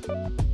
you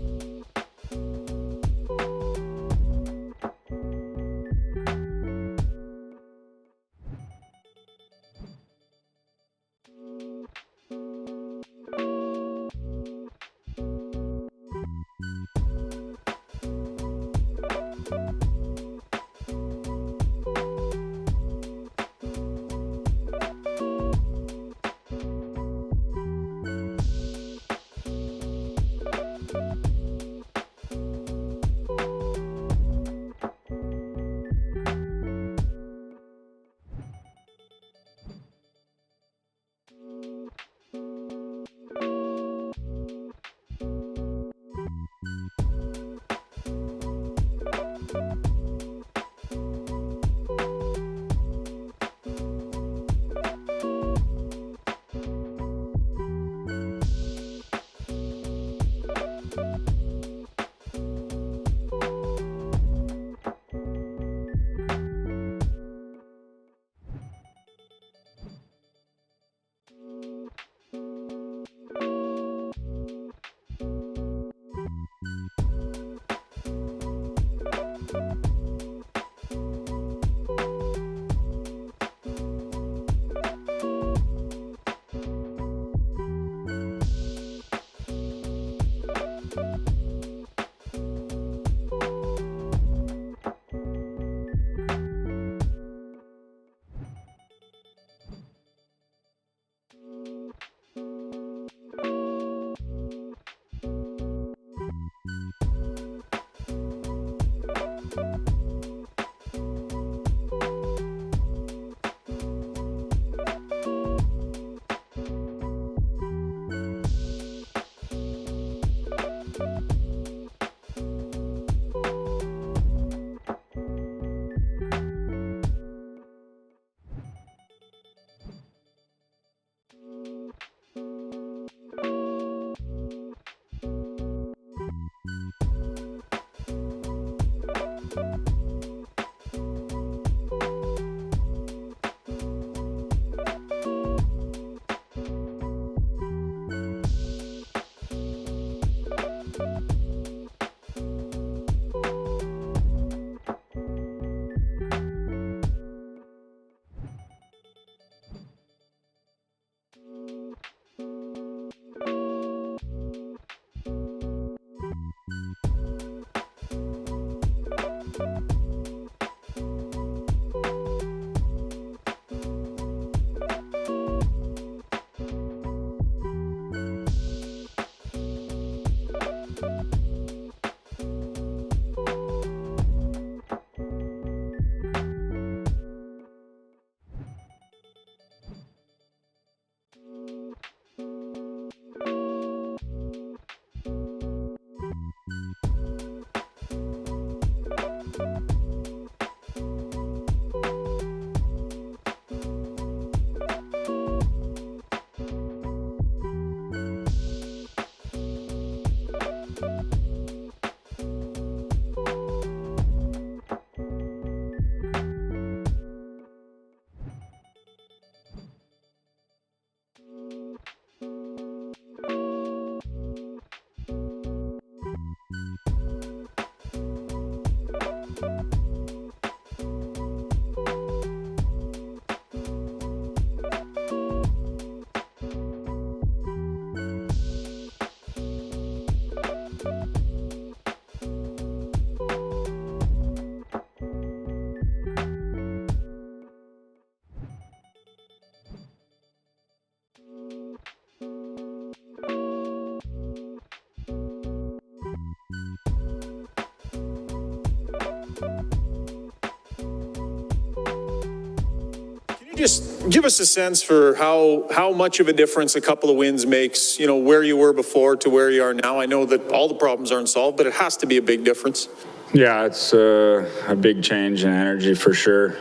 Just give us a sense for how much of a difference a couple of wins makes, you know, where you were before to where you are now. I know that all the problems aren't solved, but it has to be a big difference. Yeah, it's a big change in energy for sure.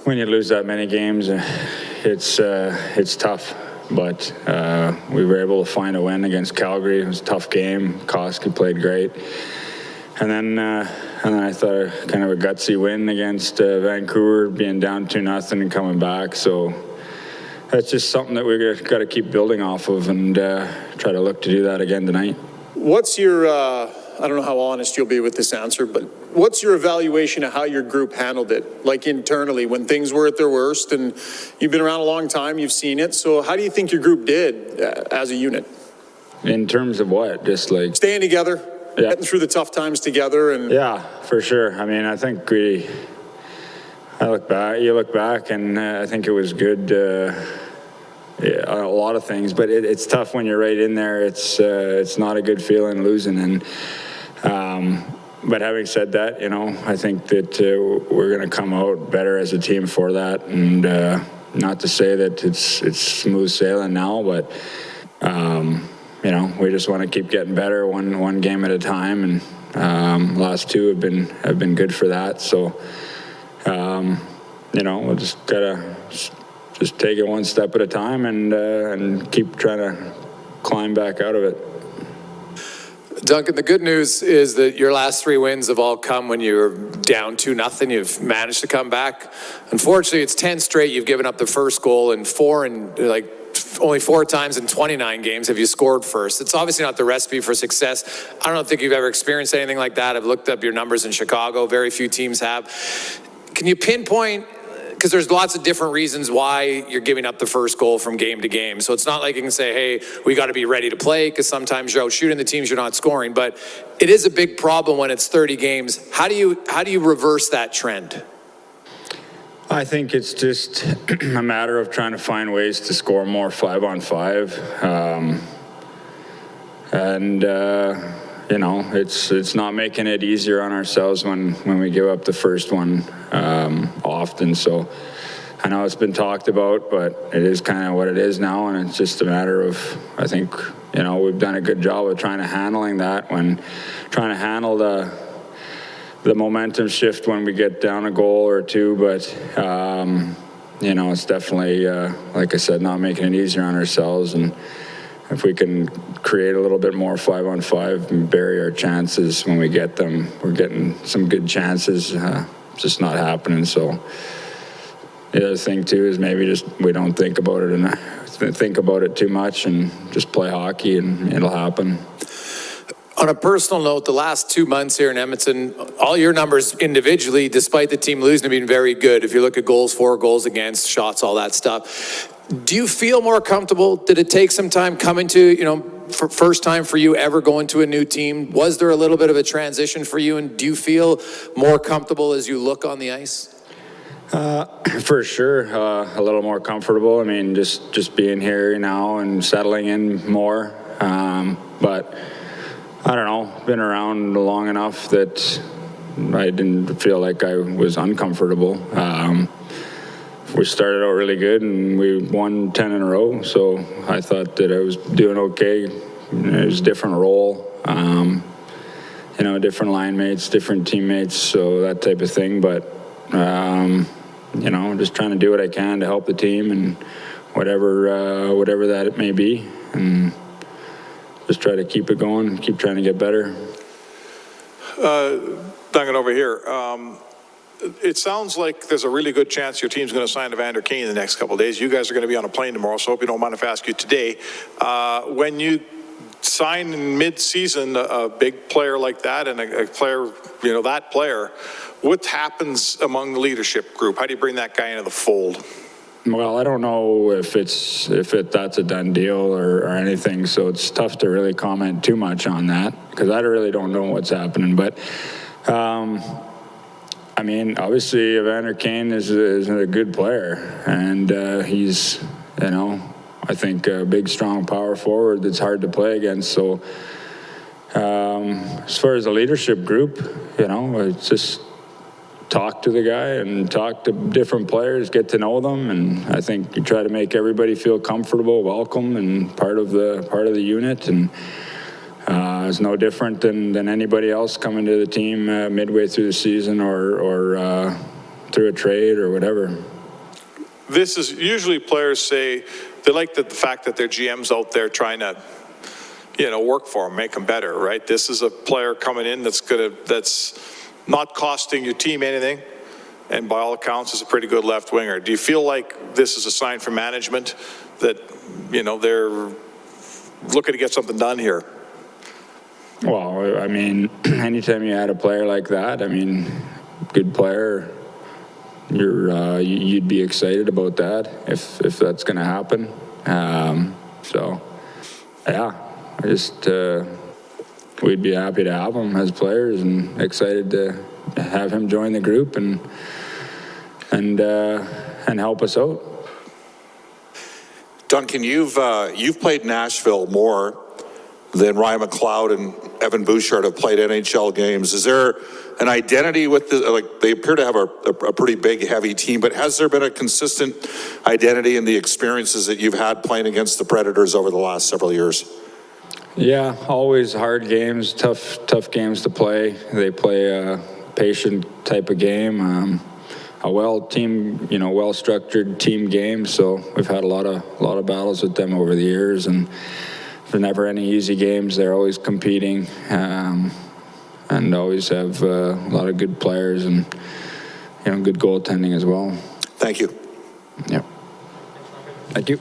When you lose that many games, it's tough. But we were able to find a win against Calgary. It was a tough game. Koski played great. And then I thought kind of a gutsy win against Vancouver, being down 2-0 and coming back. So that's just something that we're got to keep building off of and try to look to do that again tonight. What's your, I don't know how honest you'll be with this answer, but what's your evaluation of how your group handled it, like internally, when things were at their worst? And you've been around a long time, you've seen it. So how do you think your group did as a unit? In terms of what? Just like staying together, yeah. Getting through the tough times together. And yeah, for sure. I mean, I think you look back and I think it was good a lot of things, but it's tough when you're right in there. It's not a good feeling losing. And but having said that, I think that we're going to come out better as a team for that. And not to say that it's smooth sailing now, but we just want to keep getting better one game at a time. And last two have been good for that. So we'll just gotta just take it one step at a time and keep trying to climb back out of it. Duncan, the good news is that your last 3 wins have all come when you're down 2-0. You've managed to come back. Unfortunately, it's 10 straight. You've given up the first goal, and only 4 times in 29 games have you scored first. It's obviously not the recipe for success. I don't think you've ever experienced anything like that. I've looked up your numbers in Chicago. Very few teams have. Can you pinpoint, because there's lots of different reasons why you're giving up the first goal from game to game. So it's not like you can say, hey, we got to be ready to play, because sometimes you're out shooting the teams you're not scoring. But it is a big problem when it's 30 games. How do you reverse that trend? I think it's just a matter of trying to find ways to score more 5-on-5. It's not making it easier on ourselves when we give up the first one often. So I know it's been talked about, but it is kind of what it is now, and it's just a matter of, I think, we've done a good job of trying to handle the momentum shift when we get down a goal or two, but it's definitely, like I said, not making it easier on ourselves. And if we can create a little bit more 5-on-5 and bury our chances when we get them, we're getting some good chances. It's just not happening. So the other thing too is maybe just we don't think about it too much and just play hockey and it'll happen. On a personal note, the last 2 months here in Edmonton, all your numbers individually, despite the team losing, have been very good. If you look at goals for, goals against, shots, all that stuff. Do you feel more comfortable? Did it take some time coming to, for first time for you ever going to a new team? Was there a little bit of a transition for you? And do you feel more comfortable as you look on the ice? For sure, a little more comfortable. I mean, just being here now and settling in more. But I don't know, been around long enough that I didn't feel like I was uncomfortable. We started out really good and we won 10 in a row, so I thought that I was doing okay. It was a different role, different line mates, different teammates, so that type of thing. But, just trying to do what I can to help the team and whatever that it may be. And just try to keep it going, keep trying to get better. Duncan, over here. It sounds like there's a really good chance your team's going to sign Evander Kane in the next couple of days. You guys are going to be on a plane tomorrow, so I hope you don't mind if I ask you today. When you sign in mid-season a big player like that and a player, that player, what happens among the leadership group? How do you bring that guy into the fold? Well, I don't know if that's a done deal or anything, so it's tough to really comment too much on that because I really don't know what's happening. But obviously Evander Kane is a good player, and he's, I think a big, strong power forward that's hard to play against. So as far as the leadership group, it's just talk to the guy and talk to different players, get to know them, and I think you try to make everybody feel comfortable, welcome, and part of the unit. And it's no different than anybody else coming to the team midway through the season or through a trade or whatever. This is usually players say they like the fact that their GM's out there trying to, work for them, make them better, right? This is a player coming in that's not costing your team anything, and by all accounts is a pretty good left winger. Do you feel like this is a sign from management that, they're looking to get something done here? Well, anytime you add a player like that, good player, you'd be excited about that if that's going to happen. We'd be happy to have him as players and excited to have him join the group and help us out. Duncan, you've played Nashville more than Ryan McLeod and Evan Bouchard have played NHL games. Is there an identity with the, like, they appear to have a pretty big, heavy team, but has there been a consistent identity in the experiences that you've had playing against the Predators over the last several years? Yeah, always hard games, tough games to play. They play a patient type of game, a well-structured team game. So we've had a lot of battles with them over the years, and they're never any easy games. They're always competing, and always have a lot of good players and good goaltending as well. Thank you. Yeah. Thank you.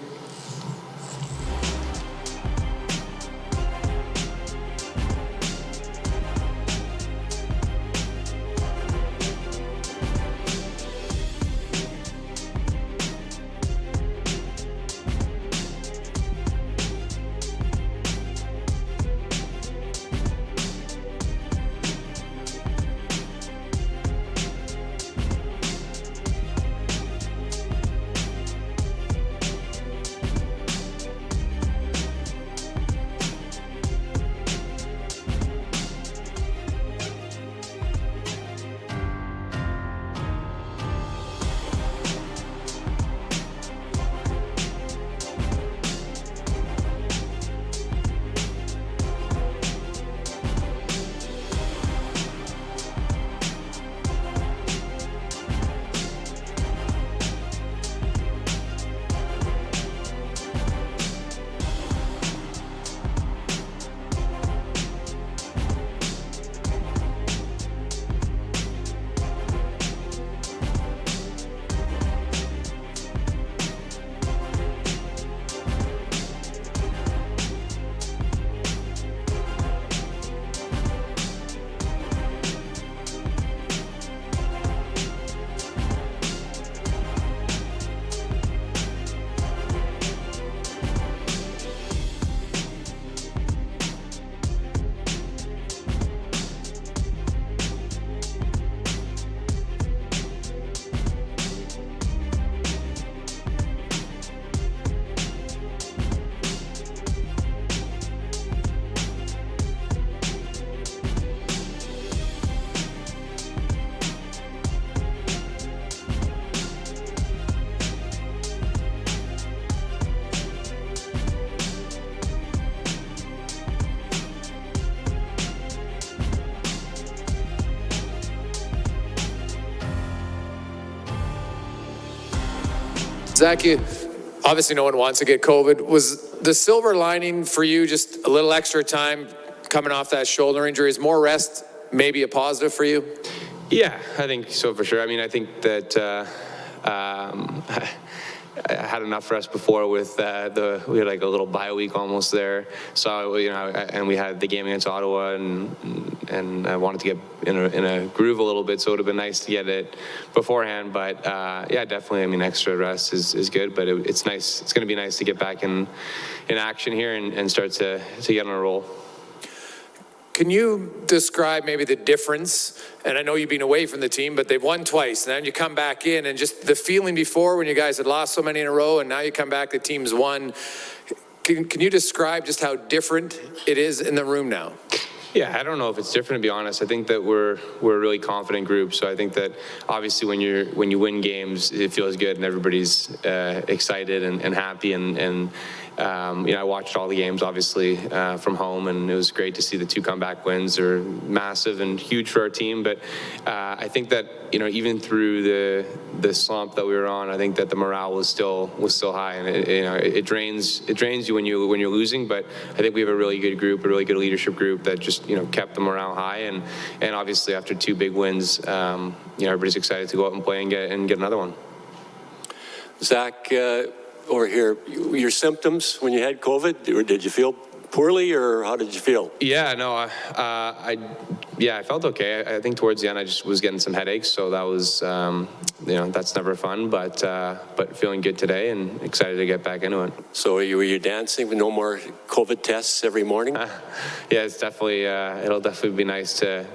Zach, obviously no one wants to get COVID. Was the silver lining for you just a little extra time coming off that shoulder injury? Is more rest maybe a positive for you? Yeah, I think so for sure. I mean, I think that I had enough rest before with we had like a little bye week almost there. So and we had the game against Ottawa, and I wanted to get in a groove a little bit. So it would have been nice to get it beforehand. But yeah, definitely. I mean, extra rest is good. But it's nice. It's going to be nice to get back in action here and start to get on a roll. Can you describe maybe the difference? And I know you've been away from the team, but they've won twice. And then you come back in, and just the feeling before when you guys had lost so many in a row, and now you come back, the team's won. Can you describe just how different it is in the room now? Yeah, I don't know if it's different, to be honest. I think that we're a really confident group. So I think that obviously when you win games, it feels good and everybody's excited and happy and I watched all the games obviously from home, and it was great to see the 2 comeback wins. They're massive and huge for our team. But I think that even through the slump that we were on, I think that the morale was still high, and it drains you when you're losing. But I think we have a really good group, a really good leadership group that just kept the morale high, and obviously after 2 big wins, everybody's excited to go out and play and get another one. Zach, over here, your symptoms when you had COVID, or did you feel poorly, or how did you feel? Yeah, no, I felt okay. I think towards the end I just was getting some headaches, so that was, that's never fun, but feeling good today and excited to get back into it. So were you dancing with no more COVID tests every morning? Yeah, it's definitely, it'll definitely be nice to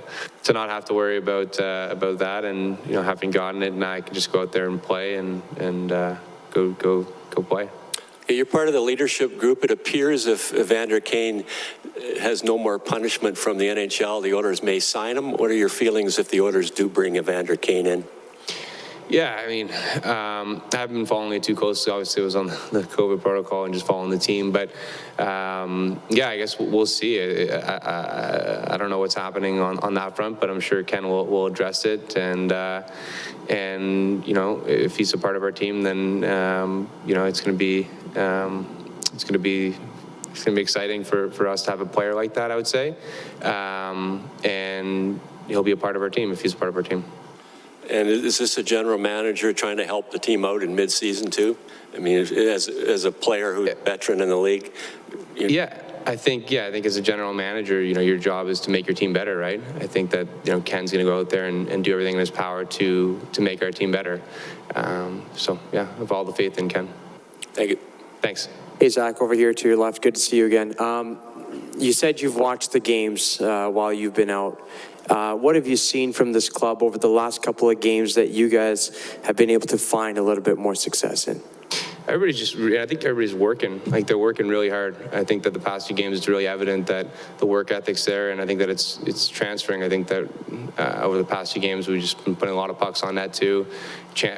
not have to worry about that, and having gotten it, now I can just go out there and play and go play. You're part of the leadership group. It appears if Evander Kane has no more punishment from the NHL, the Oilers may sign him. What are your feelings if the Oilers do bring Evander Kane in? Yeah, I mean, I haven't been following it too closely. Obviously, it was on the COVID protocol and just following the team. But yeah, I guess we'll see. I don't know what's happening on that front, but I'm sure Ken will address it. And you know, if he's a part of our team, then you know, it's going to be exciting for us to have a player like that, I would say. And he'll be a part of our team if he's a part of our team. And is this a general manager trying to help the team out in mid-season too? I mean, as a player who's a veteran in the league. Yeah, I think as a general manager, you know, your job is to make your team better, right? I think that, you know, Ken's going to go out there and do everything in his power to make our team better. So yeah, I have all the faith in Ken. Thank you. Thanks. Hey, Zach, over here to your left. Good to see you again. You said you've watched the games while you've been out. What have you seen from this club over the last couple of games that you guys have been able to find a little bit more success in? I think everybody's working. Like, they're working really hard. I think that the past few games, it's really evident that the work ethic's there, and I think that it's transferring. I think that over the past few games, we've just been putting a lot of pucks on net too.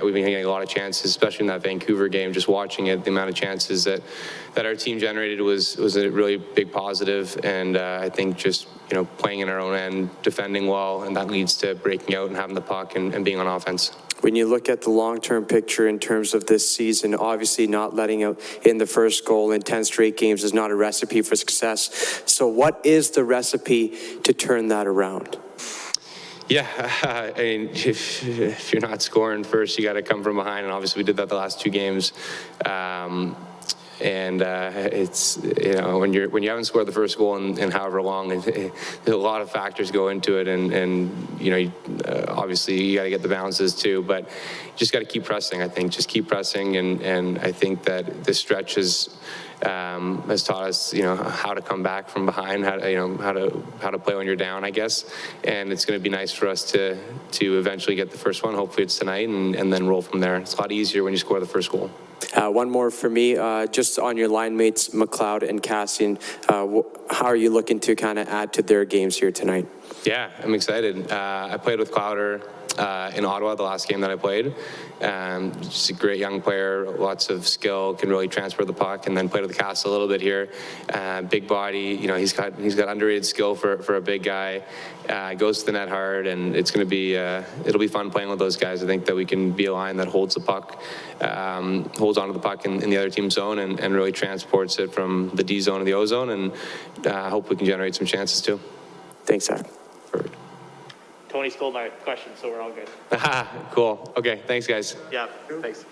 We've been getting a lot of chances, especially in that Vancouver game. Just watching it, the amount of chances that our team generated was a really big positive. And I think just, you know, playing in our own end, defending well, and that leads to breaking out and having the puck and being on offense. When you look at the long-term picture in terms of this season, obviously not letting out in the first goal in 10 straight games is not a recipe for success. So what is the recipe to turn that around? Yeah, I mean, if you're not scoring first, you got to come from behind, and obviously we did that the last two games. And it's, you know, when you haven't scored the first goal in however long, there's a lot of factors go into it, and you know, obviously you got to get the bounces too, but you just got to keep pressing. I think just keep pressing, and I think that this stretch has taught us, you know, how to come back from behind, how to play when you're down, I guess. And it's going to be nice for us to eventually get the first one. Hopefully it's tonight, and then roll from there. It's a lot easier when you score the first goal. One more for me, just on your line mates, McLeod and Cassian, how are you looking to kind of add to their games here tonight? Yeah, I'm excited. I played with Clowder in Ottawa the last game that I played. Just a great young player, lots of skill, can really transfer the puck, and then played with the Cast a little bit here. Big body, you know, he's got underrated skill for a big guy. Goes to the net hard, and it's going to be it'll be fun playing with those guys. I think that we can be a line that holds the puck, holds onto the puck in the other team's zone, and really transports it from the D zone to the O zone, and I hope we can generate some chances too. Thanks, Zach. Perfect. Tony stole my question, so we're all good. Cool. Okay, thanks, guys. Yeah, thanks.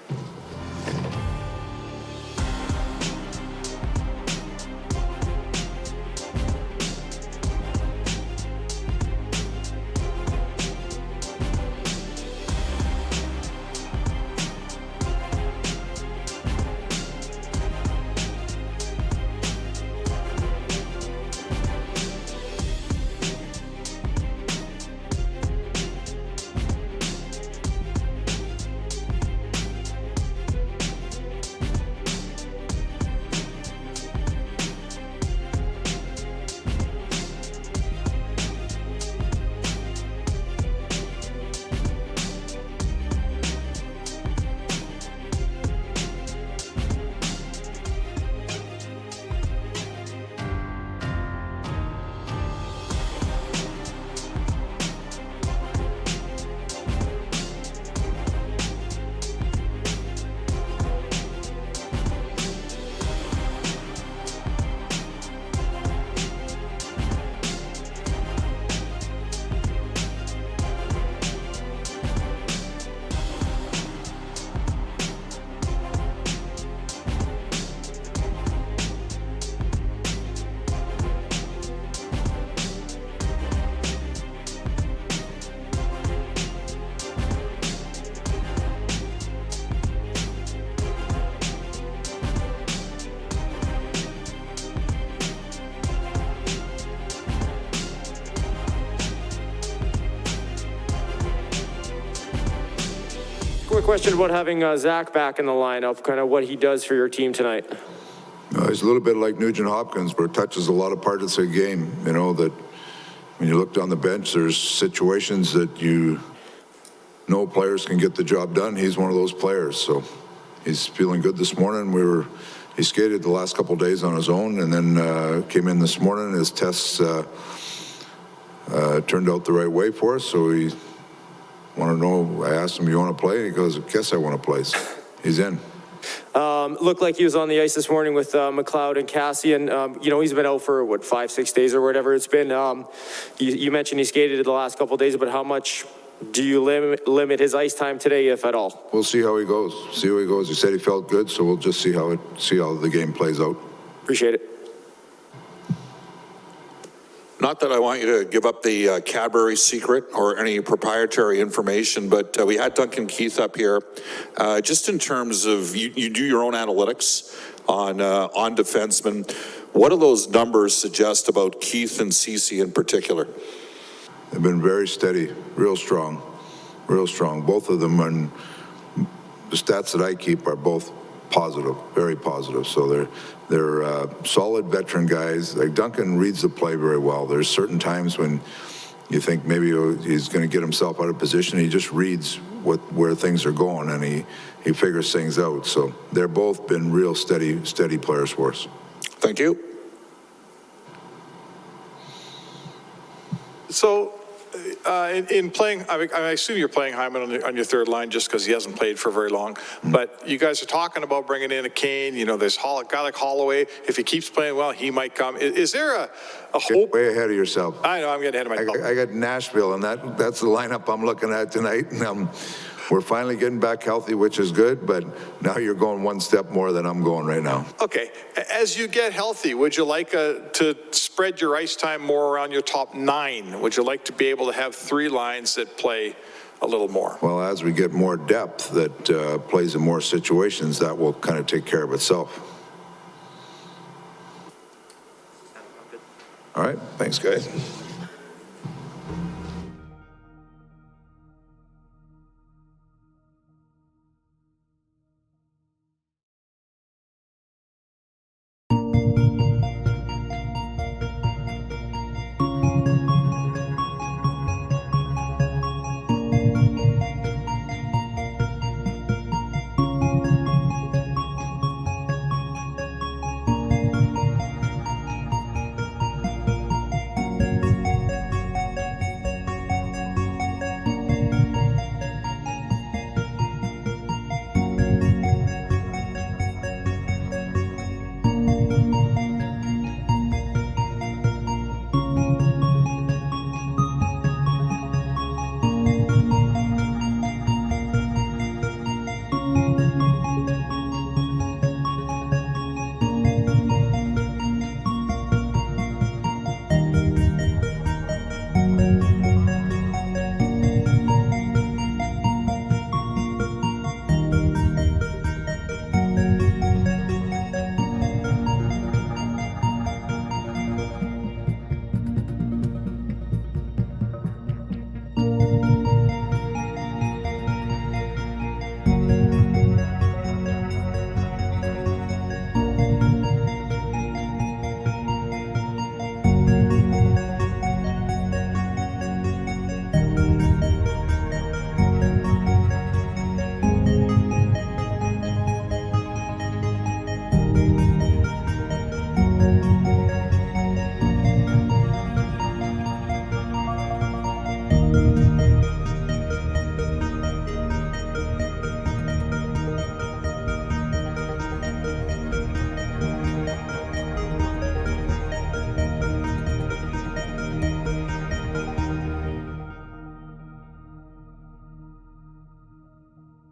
question about having Zach back in the lineup, kind of what he does for your team tonight. He's a little bit like Nugent Hopkins, but touches a lot of parts of the game. You know, that when you look down the bench, there's situations that players can get the job done. He's one of those players, so he's feeling good this morning. He skated the last couple of days on his own, and then came in this morning. His tests turned out the right way for us, so he wanted to know. I asked him, "You want to play?" He goes, "Guess I want to play." So he's in. Looked like he was on the ice this morning with McLeod and Cassian. You know, he's been out for, 5-6 days or whatever it's been. You mentioned he skated the last couple of days, but how much do you limit his ice time today, if at all? We'll see how he goes. He said he felt good, so we'll just see how the game plays out. Appreciate it. Not that I want you to give up the Cadbury secret or any proprietary information, but we had Duncan Keith up here. Just in terms of, you do your own analytics on defensemen. What do those numbers suggest about Keith and Ceci in particular? They've been very steady, real strong. Both of them, and the stats that I keep are both positive, very positive. So they're solid veteran guys. Like Duncan reads the play very well. There's certain times when you think maybe he's going to get himself out of position. He just reads where things are going, and he figures things out. So they're both been real steady players for us. Thank you. So, in playing, I assume you're playing Hyman on your third line just because he hasn't played for very long. But you guys are talking about bringing in a Kane. You know, there's a guy like Holloway. If he keeps playing well, he might come. Is there a hope? Get way ahead of yourself. I know, I'm getting ahead of myself. I got Nashville, and that's the lineup I'm looking at tonight. And we're finally getting back healthy, which is good, but now you're going one step more than I'm going right now. Okay, as you get healthy, would you like to spread your ice time more around your top 9? Would you like to be able to have 3 lines that play a little more? Well, as we get more depth that plays in more situations, that will kind of take care of itself. All right, thanks, guys.